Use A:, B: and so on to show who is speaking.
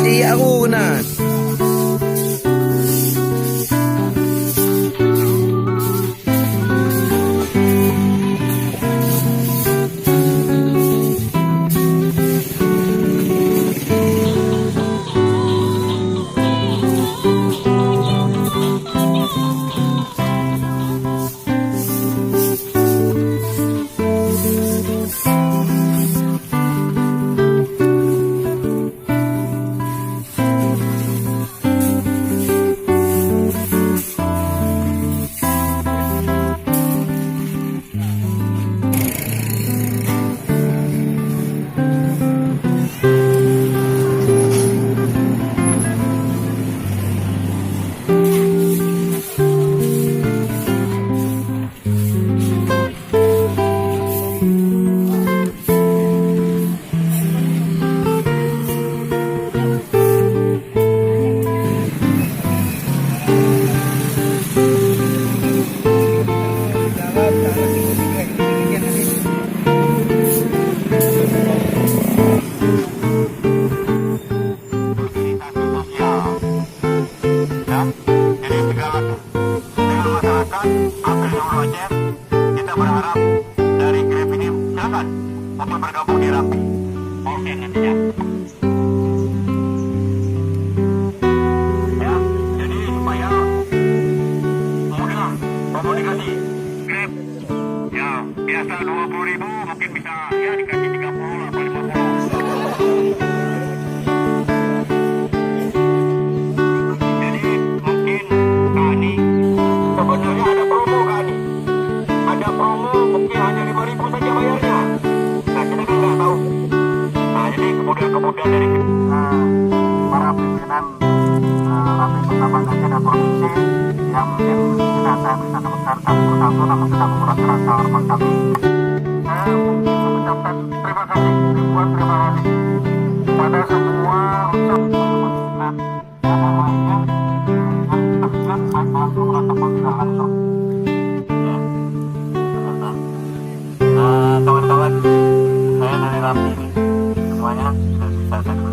A: di Aruna. Kita berharap dari Grab ini silakan untuk bergabung di Rappi. Oke nantinya. Ya, jadi supaya mudah komunikasi. Grab ya biasa 20.000 mungkin bisa ya dikasih 30 atau 50. Jadi mungkin Kani sebenarnya ada promo Kani. Ada promo mungkin hanya 5.000 saja bayarnya. Nah kita kan nggak tahu. Nah jadi kemudian dari para pimpinan Rappi Pertambangan dan Provinsi yang mungkin tidak saya bisa sebutkan satu persatu namun sudah menguras rasa hormat kami. Saya mungkin mengucapkan terima kasih, ribuan terima kasih pada semua unsur teman-teman dan yang lainnya yang terlibat baik langsung ataupun tidak langsung. Kawan-kawan, saya dari Rappi ini semuanya sudah bisa saya